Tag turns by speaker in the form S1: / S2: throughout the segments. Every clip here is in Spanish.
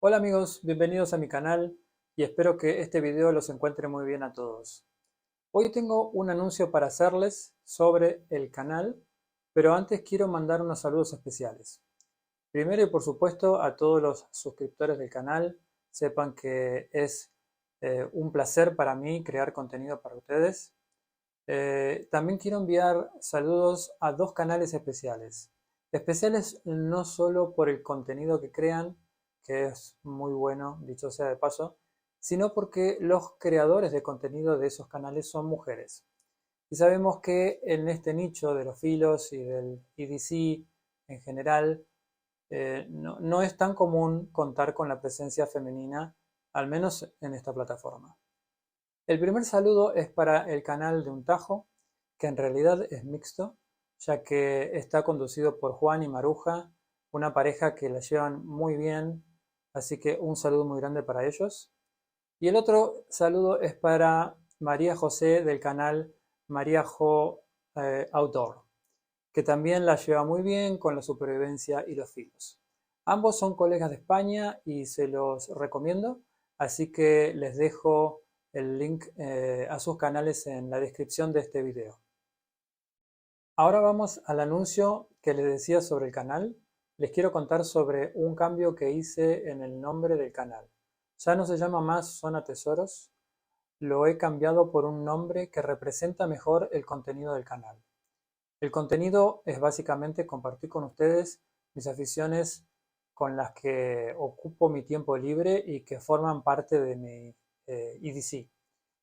S1: Hola amigos, bienvenidos a mi canal y espero que este video los encuentre muy bien a todos. Hoy tengo un anuncio para hacerles sobre el canal, pero antes quiero mandar unos saludos especiales. Primero y por supuesto a todos los suscriptores del canal, sepan que es un placer para mí crear contenido para ustedes. También quiero enviar saludos a dos canales especiales. Especiales no solo por el contenido que crean, que es muy bueno, dicho sea de paso, sino porque los creadores de contenido de esos canales son mujeres. Y sabemos que en este nicho de los filos y del EDC en general, no es tan común contar con la presencia femenina, al menos en esta plataforma. El primer saludo es para el canal de Untajo, que en realidad es mixto, ya que está conducido por Juan y Maruja, una pareja que la llevan muy bien, así que un saludo muy grande para ellos. Y el otro saludo es para María José del canal María Jo Outdoor, que también la lleva muy bien con la supervivencia y los filos. Ambos son colegas de España y se los recomiendo, así que les dejo el link a sus canales en la descripción de este video. Ahora vamos al anuncio que les decía sobre el canal. Les quiero contar sobre un cambio que hice en el nombre del canal. Ya no se llama más Zona Tesoros, lo he cambiado por un nombre que representa mejor el contenido del canal. El contenido es básicamente compartir con ustedes mis aficiones con las que ocupo mi tiempo libre y que forman parte de mi EDC,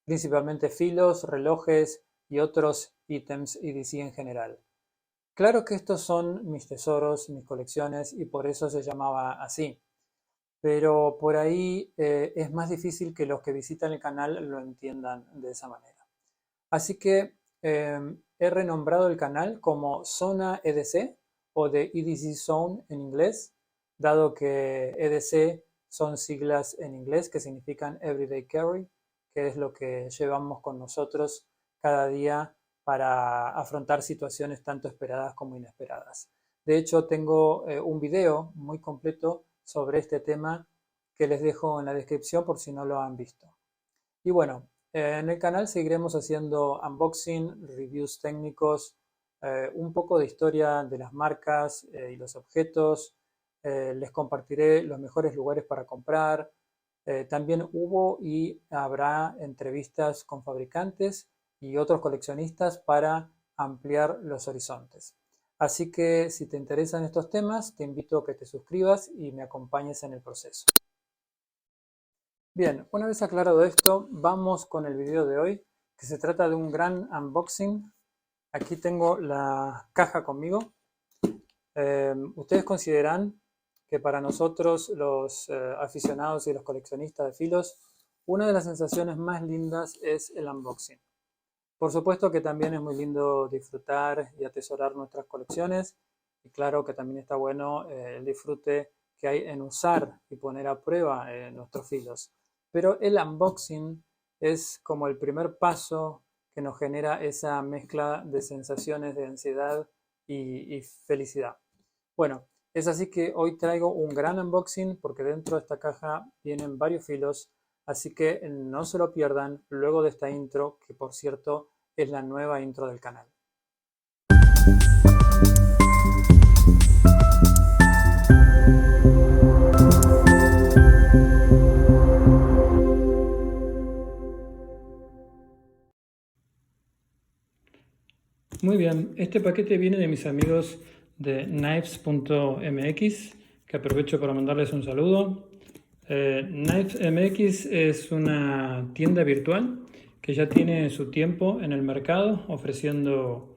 S1: principalmente filos, relojes y otros ítems EDC en general. Claro que estos son mis tesoros, mis colecciones y por eso se llamaba así, pero por ahí es más difícil que los que visitan el canal lo entiendan de esa manera. Así que he renombrado el canal como Zona EDC o de EDC Zone en inglés, dado que EDC son siglas en inglés que significan Everyday Carry, que es lo que llevamos con nosotros cada día para afrontar situaciones tanto esperadas como inesperadas. De hecho, tengo un video muy completo sobre este tema que les dejo en la descripción por si no lo han visto. Y bueno, en el canal seguiremos haciendo unboxing, reviews técnicos, un poco de historia de las marcas y los objetos. Les compartiré los mejores lugares para comprar. También hubo y habrá entrevistas con fabricantes y otros coleccionistas para ampliar los horizontes. Así que si te interesan estos temas, te invito a que te suscribas y me acompañes en el proceso. Bien, una vez aclarado esto, vamos con el video de hoy, que se trata de un gran unboxing. Aquí tengo la caja conmigo. Ustedes consideran que para nosotros, los aficionados y los coleccionistas de filos, una de las sensaciones más lindas es el unboxing. Por supuesto que también es muy lindo disfrutar y atesorar nuestras colecciones. Y claro que también está bueno el disfrute que hay en usar y poner a prueba nuestros filos. Pero el unboxing es como el primer paso que nos genera esa mezcla de sensaciones de ansiedad y felicidad. Bueno, es así que hoy traigo un gran unboxing porque dentro de esta caja vienen varios filos, así que no se lo pierdan luego de esta intro, que por cierto es la nueva intro del canal. Muy bien, este paquete viene de mis amigos de Knives.mx, que aprovecho para mandarles un saludo. Knives.mx es una tienda virtual que ya tiene su tiempo en el mercado ofreciendo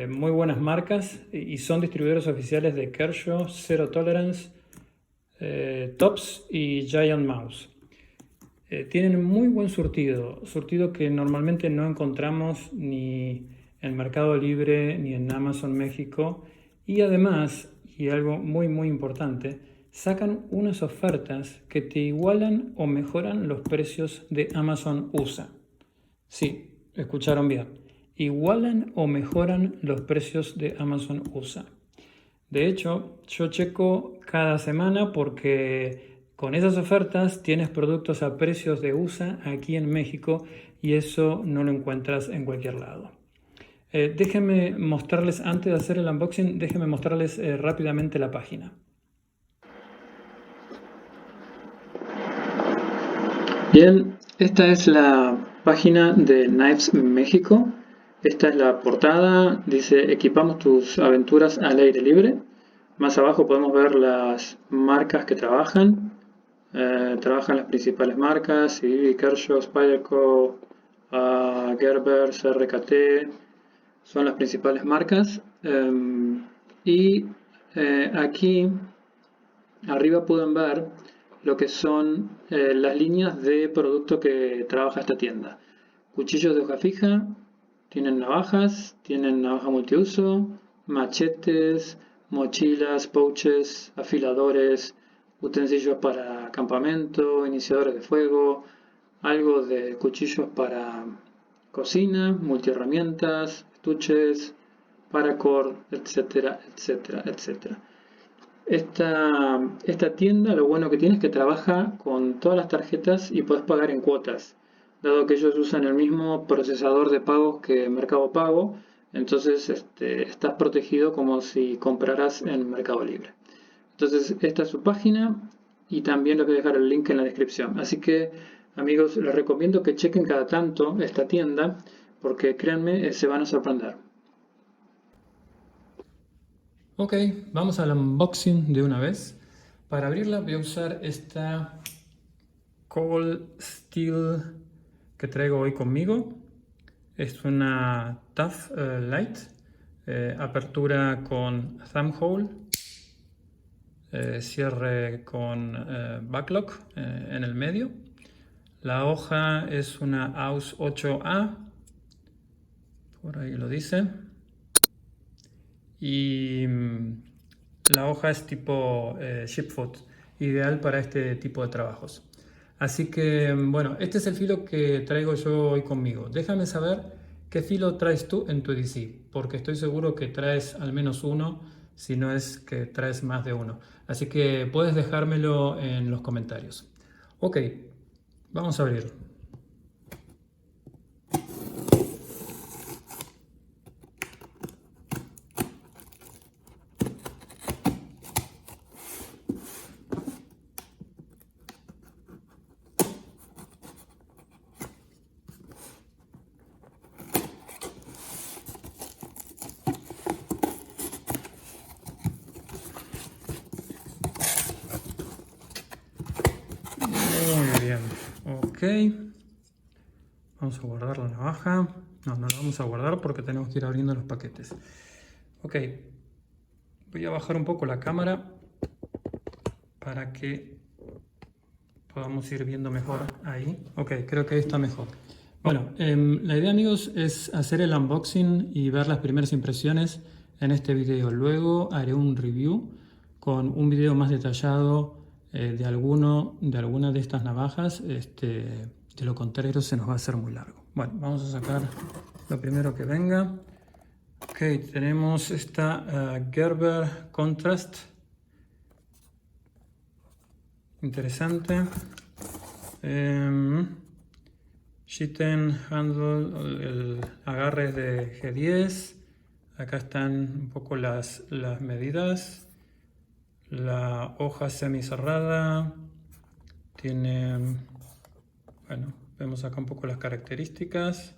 S1: muy buenas marcas y son distribuidores oficiales de Kershaw, Zero Tolerance, Tops y Giant Mouse. Tienen muy buen surtido que normalmente no encontramos ni en Mercado Libre ni en Amazon México, y además, y algo muy importante, sacan unas ofertas que te igualan o mejoran los precios de Amazon USA. Sí, escucharon bien, igualan o mejoran los precios de Amazon USA. De hecho, yo checo cada semana porque con esas ofertas tienes productos a precios de USA aquí en México y eso no lo encuentras en cualquier lado. Déjenme mostrarles, antes de hacer el unboxing, déjenme mostrarles rápidamente la página. Bien, esta es la página de Knives México. Esta es la portada, dice equipamos tus aventuras al aire libre. Más abajo podemos ver las marcas que trabajan. Trabajan las principales marcas, CIVI, Kershaw, Spyderco, Gerber, CRKT, son las principales marcas. Y aquí arriba pueden ver lo que son las líneas de producto que trabaja esta tienda. Cuchillos de hoja fija, tienen navaja multiuso, machetes, mochilas, pouches, afiladores, utensilios para campamento, iniciadores de fuego, algo de cuchillos para cocina, multiherramientas, estuches, paracord, etcétera, etcétera, etcétera. Esta tienda lo bueno que tiene es que trabaja con todas las tarjetas y puedes pagar en cuotas. Dado que ellos usan el mismo procesador de pagos que Mercado Pago, entonces estás protegido como si compraras en Mercado Libre. Entonces esta es su página y también les voy a dejar el link en la descripción. Así que amigos, les recomiendo que chequen cada tanto esta tienda porque créanme, se van a sorprender. Ok, vamos al unboxing de una vez. Para abrirla voy a usar esta Cold Steel que traigo hoy conmigo. Es una Tough Light, apertura con thumb hole, cierre con backlock en el medio. La hoja es una AUS 8A, por ahí lo dice. Y la hoja es tipo Shipfoot, ideal para este tipo de trabajos. Así que, bueno, este es el filo que traigo yo hoy conmigo. Déjame saber qué filo traes tú en tu EDC, porque estoy seguro que traes al menos uno, si no es que traes más de uno. Así que puedes dejármelo en los comentarios. Ok, vamos a abrir. Muy bien, ok. Vamos a guardar la navaja. No, no la vamos a guardar porque tenemos que ir abriendo los paquetes. Ok, voy a bajar un poco la cámara para que podamos ir viendo mejor ahí. Ok, creo que ahí está mejor. Bueno, la idea, amigos, es hacer el unboxing y ver las primeras impresiones en este video. Luego haré un review con un video más detallado de alguna de estas navajas. De lo contrario se nos va a hacer muy largo. Bueno, vamos a sacar lo primero que venga. Ok, tenemos esta Gerber Contrast. Interesante. Shitten Handle, el agarre de G10. Acá están un poco las medidas. La hoja semicerrada. Tiene, bueno, vemos acá un poco las características.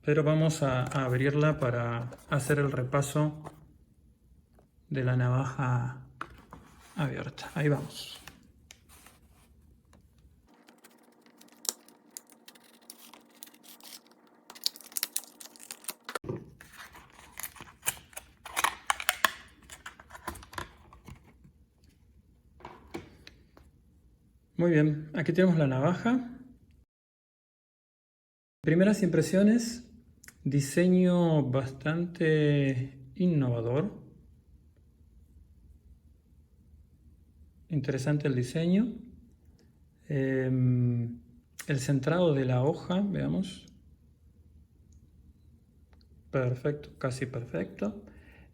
S1: Pero vamos a abrirla para hacer el repaso de la navaja abierta. Ahí vamos. Muy bien, aquí tenemos la navaja. Primeras impresiones, diseño bastante innovador. Interesante el diseño. El centrado de la hoja, veamos. Perfecto, casi perfecto.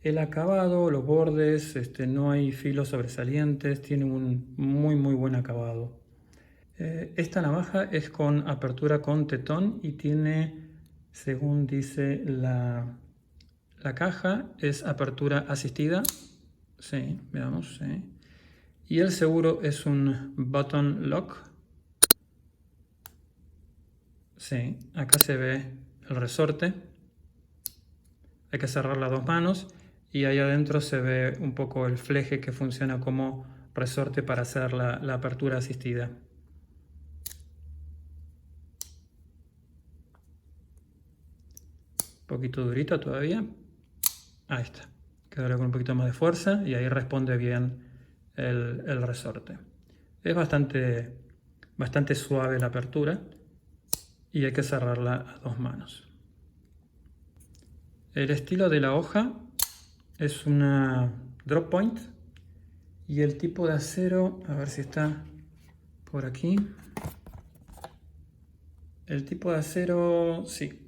S1: El acabado, los bordes, no hay filos sobresalientes, tiene un muy buen acabado. Esta navaja es con apertura con tetón y tiene, según dice la caja, es apertura asistida. Sí, veamos, sí. Y el seguro es un button lock. Sí, acá se ve el resorte. Hay que cerrar las dos manos y ahí adentro se ve un poco el fleje que funciona como resorte para hacer la apertura asistida. Un poquito durito todavía. Ahí está. Quedará con un poquito más de fuerza y ahí responde bien el resorte. Es bastante suave la apertura y hay que cerrarla a dos manos. El estilo de la hoja es una drop point y el tipo de acero, a ver si está por aquí. El tipo de acero, sí.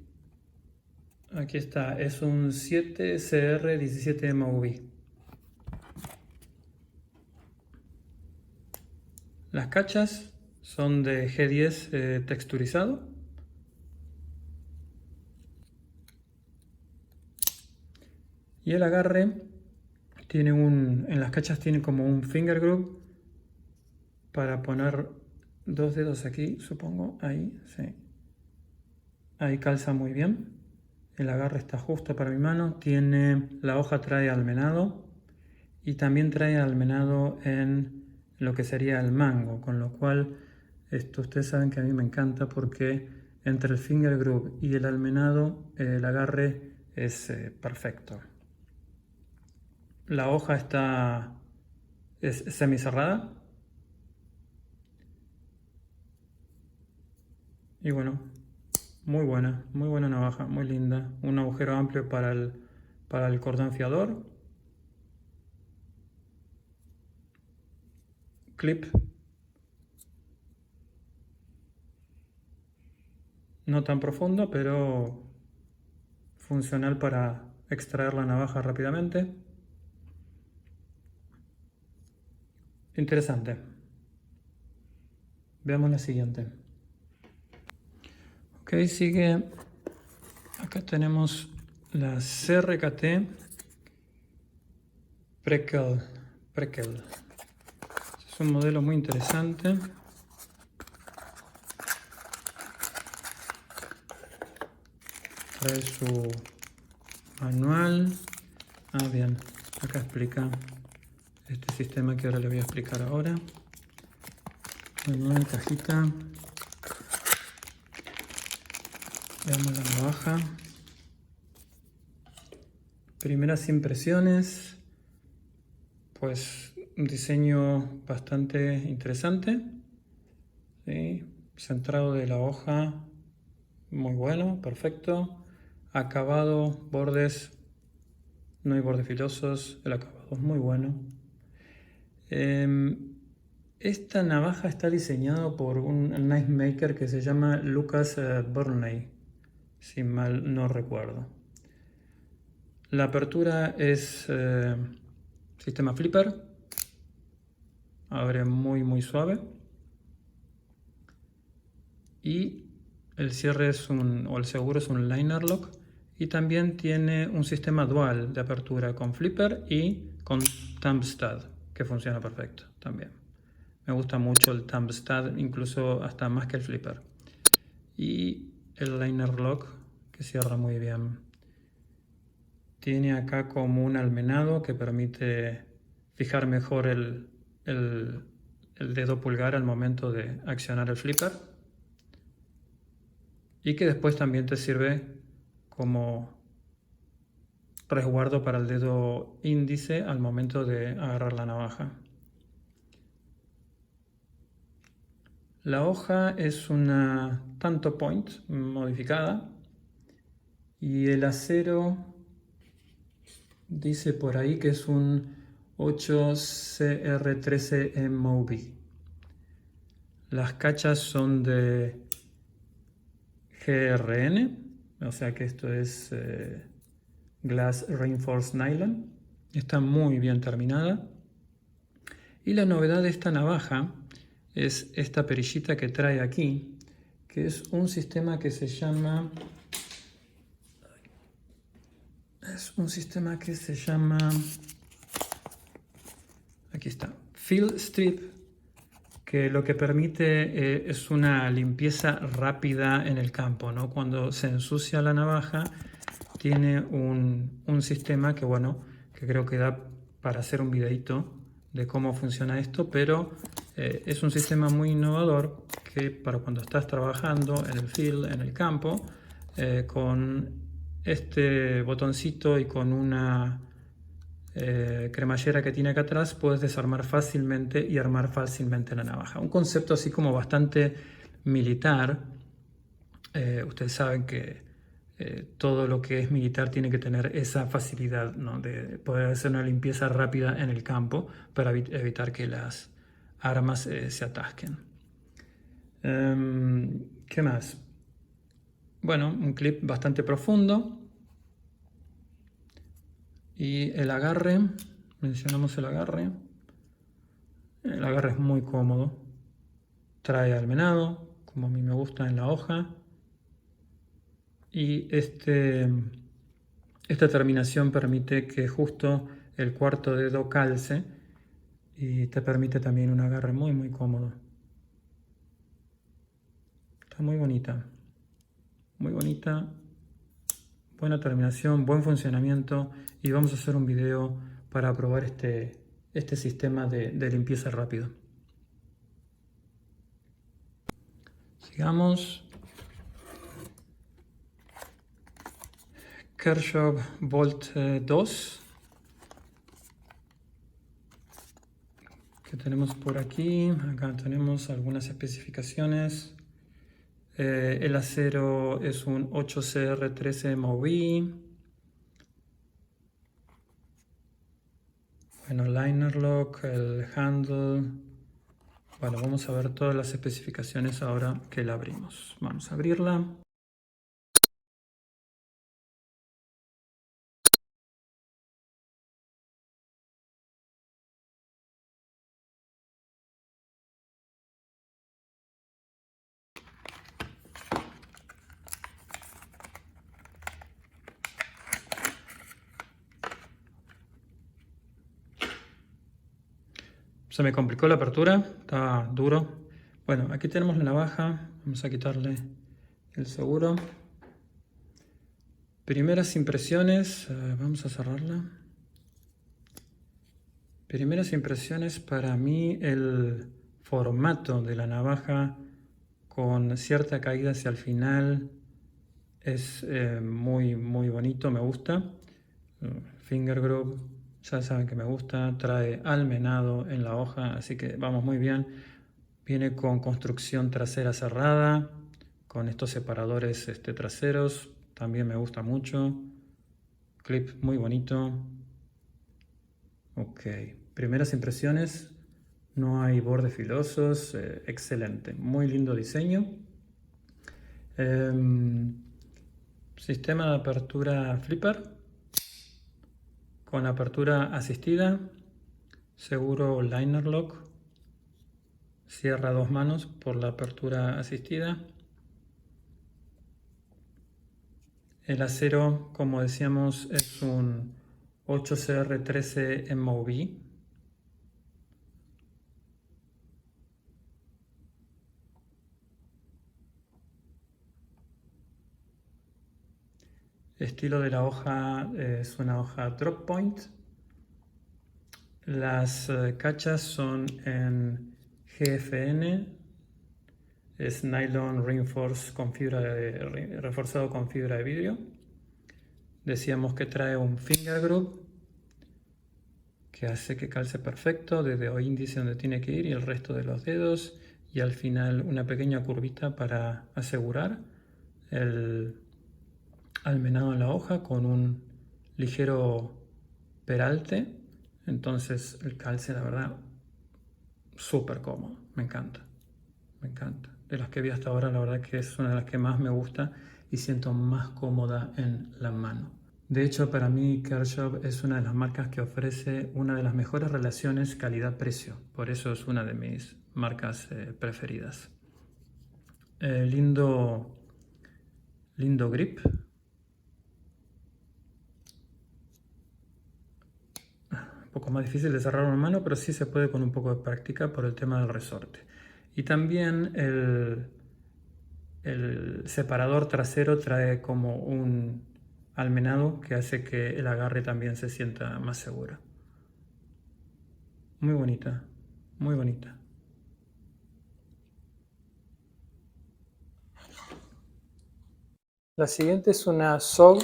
S1: Aquí está, es un 7CR17 MOV. Las cachas son de G10 texturizado. Y el agarre tiene en las cachas tiene como un finger groove para poner dos dedos aquí, supongo, ahí, sí. Ahí calza muy bien. El agarre está justo para mi mano. La hoja trae almenado y también trae almenado en lo que sería el mango, con lo cual esto ustedes saben que a mí me encanta porque entre el finger groove y el almenado el agarre es perfecto. La hoja es semicerrada y bueno, muy buena navaja, muy linda. Un agujero amplio para el cordón fiador. Clip. No tan profundo, pero funcional para extraer la navaja rápidamente. Interesante. Veamos la siguiente. Ok, sigue. Acá tenemos la CRKT Prequel. Es un modelo muy interesante. Trae su manual. Ah, bien. Acá explica este sistema que ahora le voy a explicar ahora. Manual, cajita. Veamos la navaja. Primeras impresiones. Pues un diseño bastante interesante. ¿Sí? Centrado de la hoja. Muy bueno, perfecto. Acabado, bordes. No hay bordes filosos. El acabado es muy bueno. Esta navaja está diseñada por un knife maker que se llama Lucas Burnley, si mal no recuerdo. La apertura es sistema flipper, abre muy suave y el cierre o el seguro es un liner lock y también tiene un sistema dual de apertura con flipper y con thumb stud que funciona perfecto también. Me gusta mucho el thumb stud, incluso hasta más que el flipper. Y el liner lock que cierra muy bien. Tiene acá como un almenado que permite fijar mejor el dedo pulgar al momento de accionar el flipper. Y que después también te sirve como resguardo para el dedo índice al momento de agarrar la navaja. La hoja es una Tanto Point modificada y el acero dice por ahí que es un 8CR13 MOV. Las cachas son de GRN, o sea que esto es Glass Reinforced Nylon. Está muy bien terminada. Y la novedad de esta navaja es esta perillita que trae aquí, que es un sistema que se llama... Aquí está. Fill Strip, que lo que permite es una limpieza rápida en el campo, ¿no? Cuando se ensucia la navaja, tiene un sistema que, bueno, que creo que da para hacer un videito de cómo funciona esto, pero es un sistema muy innovador que para cuando estás trabajando en el field, en el campo, con este botoncito y con una cremallera que tiene acá atrás, puedes desarmar fácilmente y armar fácilmente la navaja. Un concepto así como bastante militar. Ustedes saben que todo lo que es militar tiene que tener esa facilidad, ¿no? De poder hacer una limpieza rápida en el campo para evitar que las armas se atasquen. ¿Qué más? Bueno, un clip bastante profundo. Y el agarre, mencionamos el agarre. El agarre es muy cómodo. Trae almenado, como a mí me gusta en la hoja. Y esta terminación permite que justo el cuarto dedo calce y te permite también un agarre muy muy cómodo. Está muy bonita, buena terminación, buen funcionamiento, y vamos a hacer un video para probar este sistema de limpieza rápido. Sigamos. Kershaw Bolt 2. Que tenemos por aquí. Acá tenemos algunas especificaciones. El acero es un 8CR13 MOV. Bueno, liner lock, el handle. Bueno, vamos a ver todas las especificaciones ahora que la abrimos. Vamos a abrirla. Se me complicó la apertura, está duro. Bueno, aquí tenemos la navaja, vamos a quitarle el seguro. Primeras impresiones, vamos a cerrarla. Primeras impresiones, para mí el formato de la navaja con cierta caída hacia el final es muy bonito, me gusta. Finger groove, ya saben que me gusta, trae almenado en la hoja, así que vamos muy bien. Viene con construcción trasera cerrada, con estos separadores traseros, también me gusta mucho. Clip muy bonito. Ok, primeras impresiones, no hay bordes filosos, excelente, muy lindo diseño. Sistema de apertura flipper con apertura asistida, seguro liner lock, cierra a dos manos por la apertura asistida. El acero, como decíamos, es un 8CR13 MOV. Estilo de la hoja es una hoja drop point. Las cachas son en GFN, es nylon reinforced con reforzado con fibra de vidrio. Decíamos que trae un finger groove que hace que calce perfecto desde el índice donde tiene que ir y el resto de los dedos, y al final una pequeña curvita para asegurar el almenado en la hoja con un ligero peralte. Entonces el calce, la verdad, súper cómodo, me encanta, me encanta. De las que vi hasta ahora, la verdad que es una de las que más me gusta y siento más cómoda en la mano. De hecho, para mí Kershaw es una de las marcas que ofrece una de las mejores relaciones calidad-precio. Por eso es una de mis marcas preferidas. Lindo, lindo grip. Un poco más difícil de cerrar una mano, pero sí se puede con un poco de práctica por el tema del resorte. Y también el separador trasero trae como un almenado que hace que el agarre también se sienta más seguro. Muy bonita, muy bonita. La siguiente es una SOG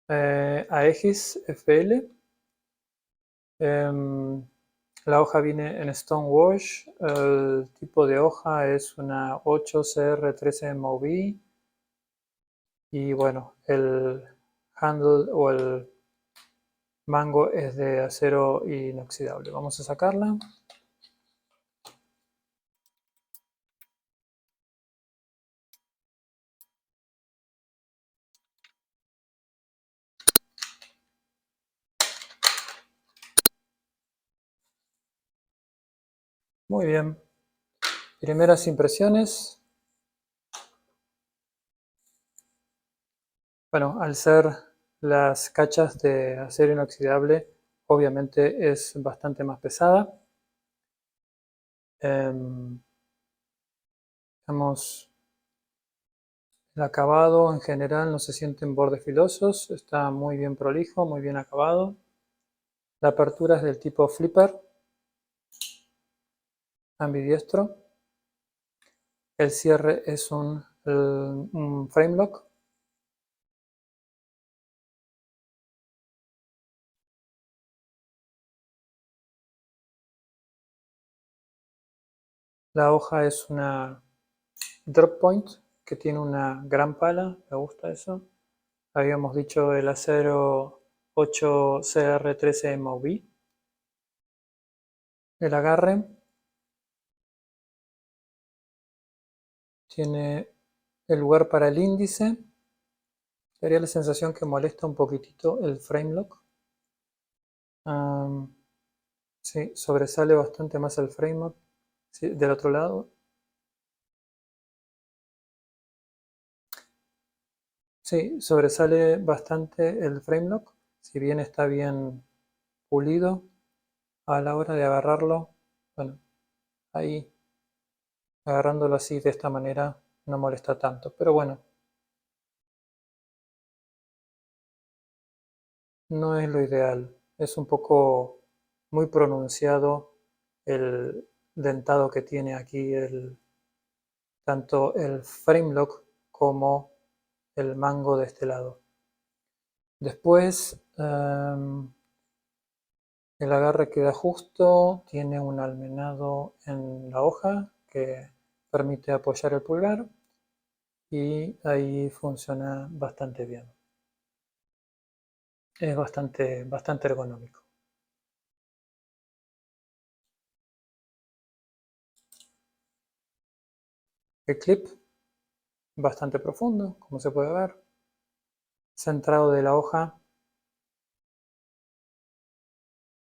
S1: Aegis FL. La hoja viene en Stonewash. El tipo de hoja es una 8CR13MOV. Y bueno, el handle o el mango es de acero inoxidable. Vamos a sacarla. Muy bien. Primeras impresiones. Bueno, al ser las cachas de acero inoxidable, obviamente es bastante más pesada. Digamos, el acabado en general no se sienten bordes filosos, está muy bien prolijo, muy bien acabado. La apertura es del tipo flipper, ambidiestro. El cierre es un frame lock. La hoja es una drop point que tiene una gran pala, me gusta eso. Habíamos dicho el acero 8CR13MOV. El agarre tiene el lugar para el índice. Daría la sensación que molesta un poquitito el frame lock. Sí, sobresale bastante más el frame lock. Sí, del otro lado. Sí, sobresale bastante el frame lock. Si bien está bien pulido, a la hora de agarrarlo, bueno, ahí agarrándolo así de esta manera no molesta tanto. Pero bueno, no es lo ideal. Es un poco muy pronunciado el dentado que tiene aquí tanto el frame lock como el mango de este lado. Después el agarre queda justo, tiene un almenado en la hoja que permite apoyar el pulgar y ahí funciona bastante bien. Es bastante ergonómico. El clip, bastante profundo, como se puede ver. Centrado de la hoja,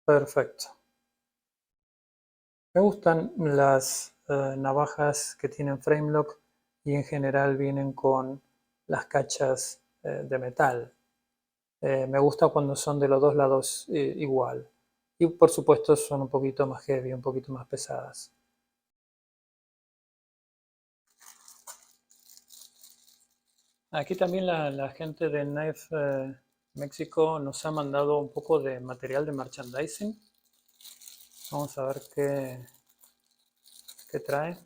S1: perfecto. Me gustan las navajas que tienen frame lock y en general vienen con las cachas de metal. Me gusta cuando son de los dos lados igual. Y por supuesto son un poquito más heavy, un poquito más pesadas. Aquí también la gente de Knife México nos ha mandado un poco de material de merchandising. Vamos a ver qué trae.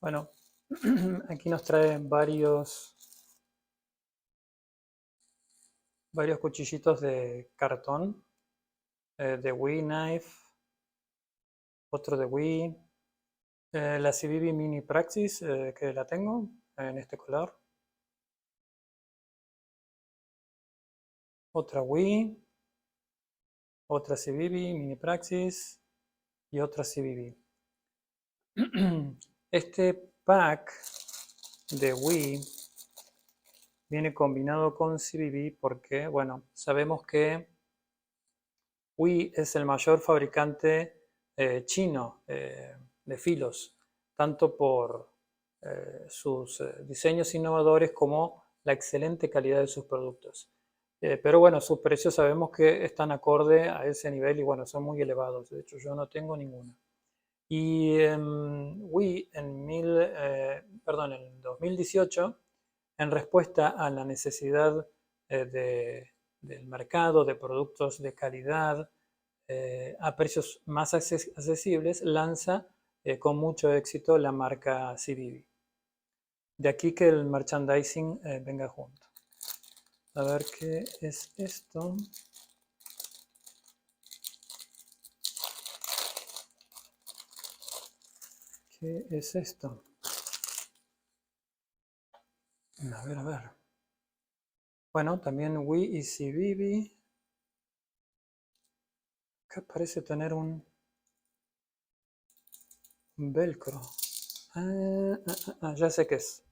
S1: Bueno, aquí nos trae varios cuchillitos de cartón, de Wii Knife, otro de Wii, La CBB Mini Praxis, que la tengo en este color. Otra Wii, otra CBB Mini Praxis y otra CBB. Este pack de Wii viene combinado con CBB porque, bueno, sabemos que Wii es el mayor fabricante chino de filos, tanto por sus diseños innovadores como la excelente calidad de sus productos. Pero bueno, sus precios sabemos que están acorde a ese nivel y bueno, son muy elevados. De hecho, yo no tengo ninguna. Y Wii en 2018, en respuesta a la necesidad del mercado de productos de calidad a precios más accesibles, lanza con mucho éxito la marca CBB. De aquí que el merchandising venga junto. A ver qué es esto. ¿Qué es esto? A ver, a ver. Bueno, también Wii y CBB. Acá parece tener un velcro. Ya sé qué es.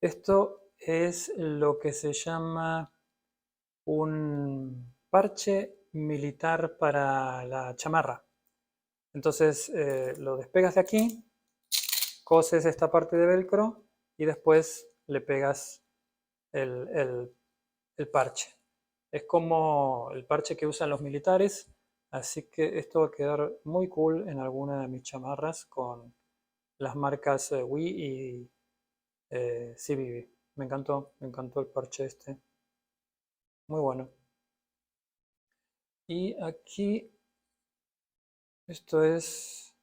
S1: Esto es lo que se llama un parche militar para la chamarra. Entonces lo despegas de aquí, coses esta parte de velcro y después le pegas el parche. Es como el parche que usan los militares, así que esto va a quedar muy cool en alguna de mis chamarras con las marcas Wii y CBB. Me encantó el parche este. Muy bueno. Y aquí, esto es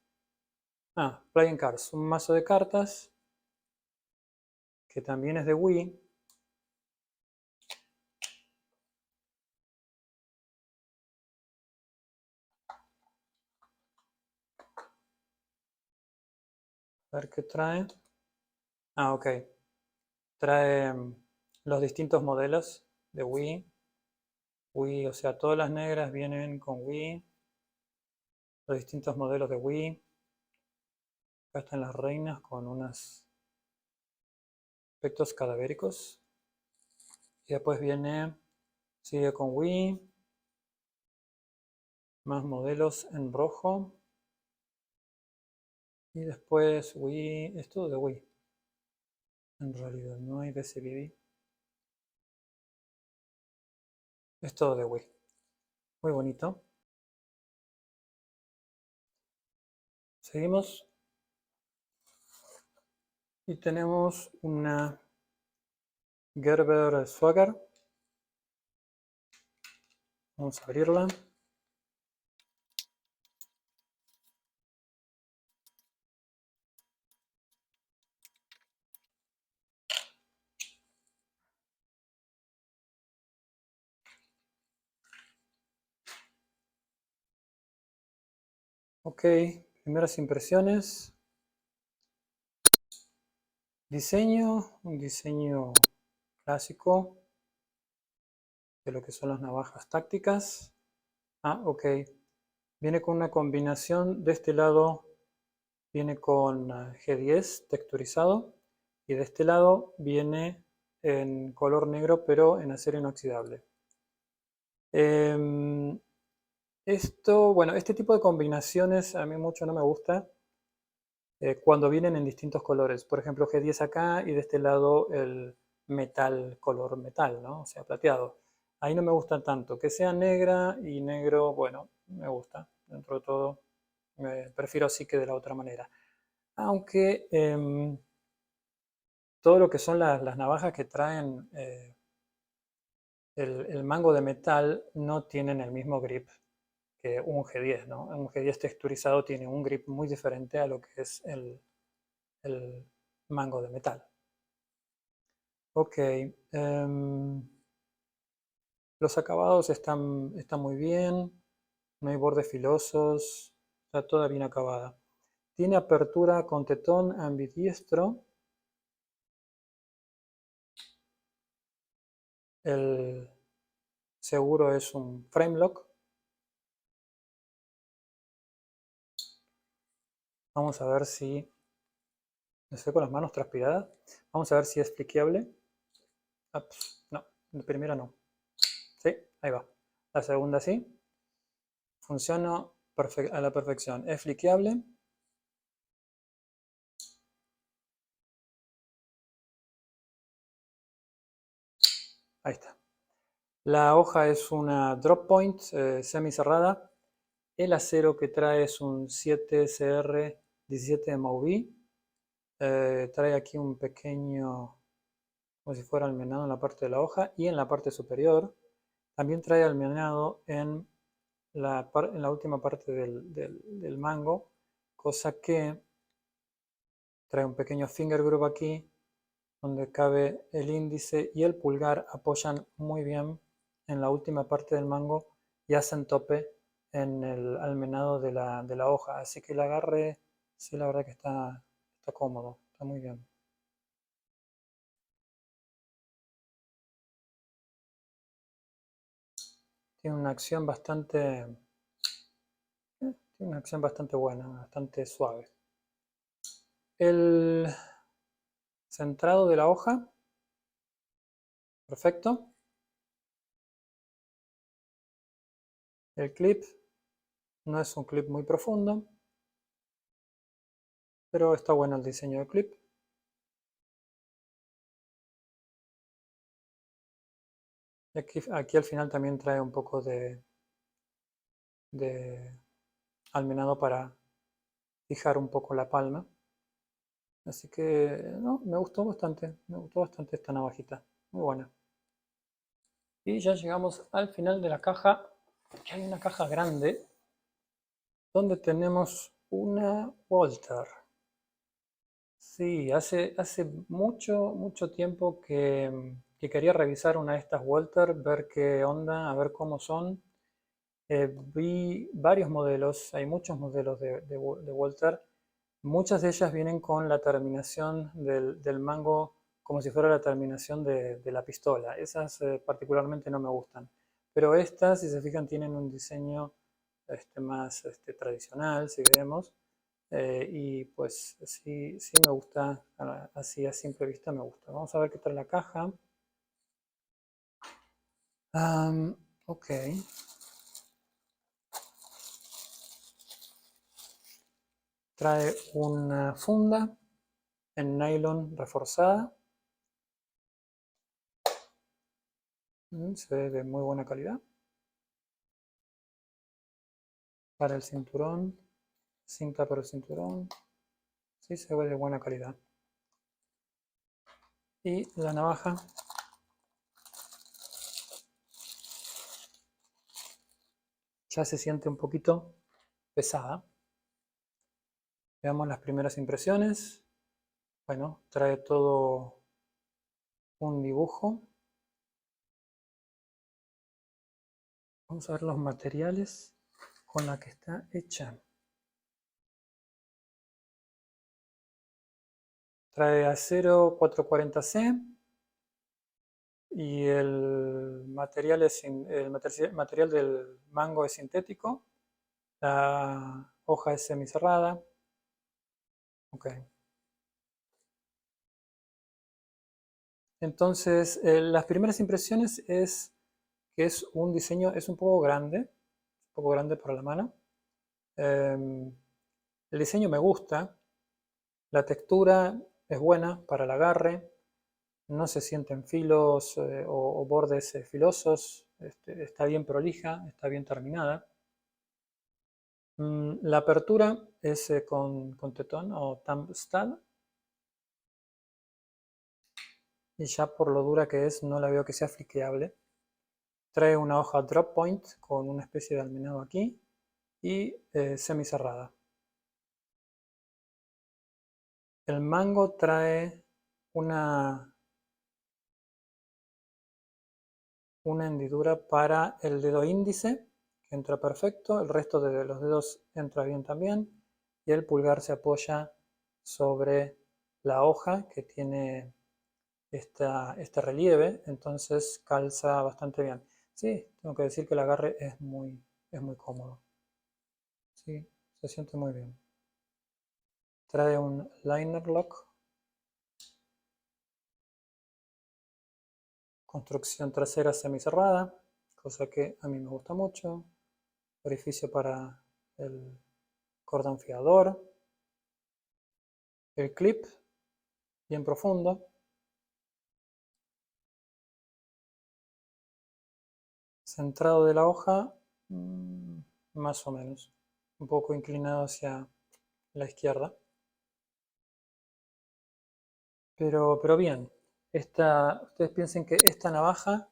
S1: Playing Cards, un mazo de cartas que también es de Wii. A ver qué trae. Ok. Trae los distintos modelos de Wii. Wii, o sea, todas las negras vienen con Wii. Los distintos modelos de Wii. Acá están las reinas con unos aspectos cadavéricos. Y después sigue con Wii. Más modelos en rojo. Y después Wii. Es todo de Wii. En realidad, no hay de CBB. Es todo de Wii. Muy bonito. Seguimos. Y tenemos una Gerber Swagger. Vamos a abrirla. Ok, primeras impresiones. Diseño, un diseño clásico de lo que son las navajas tácticas. Ok. Viene con una combinación. De este lado viene con G10 texturizado y de este lado viene en color negro pero en acero inoxidable. Bueno, este tipo de combinaciones a mí mucho no me gusta cuando vienen en distintos colores. Por ejemplo, G10 acá y de este lado el metal, color metal, ¿no? O sea, plateado. Ahí no me gusta tanto. Que sea negra y negro, bueno, me gusta. Dentro de todo, prefiero así que de la otra manera. Aunque todo lo que son las navajas que traen el mango de metal no tienen el mismo grip que un G10, ¿no? Un G10 texturizado tiene un grip muy diferente a lo que es el mango de metal. Ok, los acabados están muy bien, no hay bordes filosos, está toda bien acabada. Tiene apertura con tetón ambidiestro. El seguro es un frame lock. Vamos a ver si... Estoy con las manos transpiradas. Vamos a ver si es fliqueable. Ups, no, la primera no. Sí, ahí va. La segunda sí. Funciona a la perfección. Es fliqueable. Ahí está. La hoja es una drop point semi-cerrada. El acero que trae es un 7CR17 MOV. Trae aquí un pequeño, como si fuera almenado en la parte de la hoja y en la parte superior. También trae almenado en la última parte del mango, cosa que trae un pequeño finger groove aquí, donde cabe el índice y el pulgar apoyan muy bien en la última parte del mango y hacen tope en el almenado de la hoja. Así que el agarre, sí, la verdad que está cómodo, está muy bien. Tiene una acción bastante buena, bastante suave. El centrado de la hoja, perfecto. El clip no es un clip muy profundo, pero está bueno el diseño del clip. Y aquí al final también trae un poco de almenado para fijar un poco la palma. Así que no, me gustó bastante esta navajita, muy buena. Y ya llegamos al final de la caja, que hay una caja grande donde tenemos una Walther. Sí, hace mucho tiempo que quería revisar una de estas Walther, ver qué onda, a ver cómo son. Vi varios modelos, hay muchos modelos de Walther. Muchas de ellas vienen con la terminación del mango como si fuera la terminación de la pistola. Esas particularmente no me gustan. Pero estas, si se fijan, tienen un diseño más tradicional, si queremos. Y pues sí me gusta, así a simple vista me gusta. Vamos a ver qué trae la caja. Ok. Trae una funda en nylon reforzada. Se ve de muy buena calidad. Para el cinturón, cinta para el cinturón. Sí, se ve de buena calidad. Y la navaja ya se siente un poquito pesada. Veamos las primeras impresiones. Bueno, trae todo un dibujo. Vamos a ver los materiales con la que está hecha. Trae acero 440C y el material del mango es sintético. La hoja es semicerrada. Ok. Entonces, las primeras impresiones es que es un diseño, es un poco grande para la mano. El diseño me gusta, la textura es buena para el agarre, no se sienten filos o bordes filosos, está bien prolija, está bien terminada. La apertura es con tetón o thumb stud. Y ya por lo dura que es, no la veo que sea fliqueable. Trae una hoja drop point con una especie de almenado aquí y semicerrada. El mango trae una hendidura para el dedo índice, que entra perfecto, el resto de los dedos entra bien también. y el pulgar se apoya sobre la hoja que tiene este relieve, entonces calza bastante bien. Sí, tengo que decir que el agarre es muy cómodo. Sí, se siente muy bien. Trae un liner lock, construcción trasera semicerrada, cosa que a mí me gusta mucho. Orificio para el cordón fiador. El clip, bien profundo. Centrado de la hoja, más o menos. Un poco inclinado hacia la izquierda. Pero bien. Ustedes piensen que esta navaja,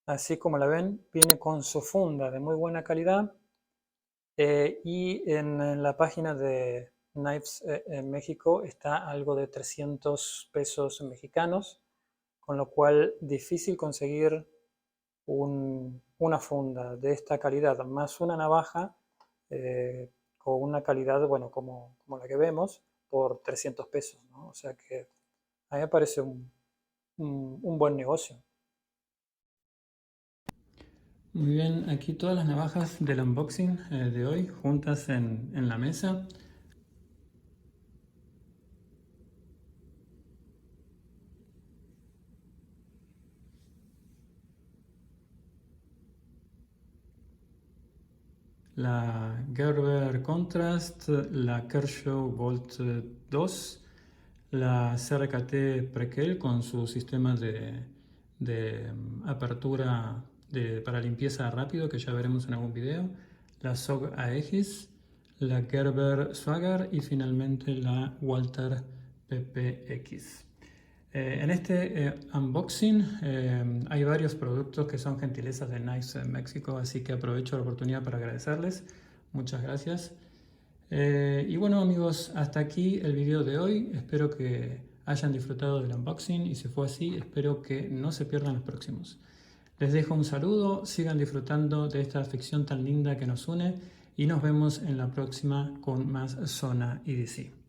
S1: así como la ven, viene con su funda de muy buena calidad. Y en la página de Knives en México está algo de 300 pesos mexicanos, con lo cual difícil conseguir una funda de esta calidad, más una navaja con una calidad, bueno, como la que vemos, por 300 pesos, ¿no? O sea que a mí me parece un buen negocio. Muy bien, aquí todas las navajas del unboxing de hoy juntas en la mesa. La Gerber Contrast, la Kershaw Bolt 2, la CRKT Prequel con su sistema de apertura para limpieza rápido que ya veremos en algún video, la SOG Aegis, la Gerber Swagger y finalmente la Walther PPX. En este unboxing hay varios productos que son gentilezas de Knives México, así que aprovecho la oportunidad para agradecerles. Muchas gracias. Y bueno amigos, hasta aquí el video de hoy. Espero que hayan disfrutado del unboxing y si fue así, espero que no se pierdan los próximos. Les dejo un saludo, sigan disfrutando de esta ficción tan linda que nos une y nos vemos en la próxima con más Zona EDC.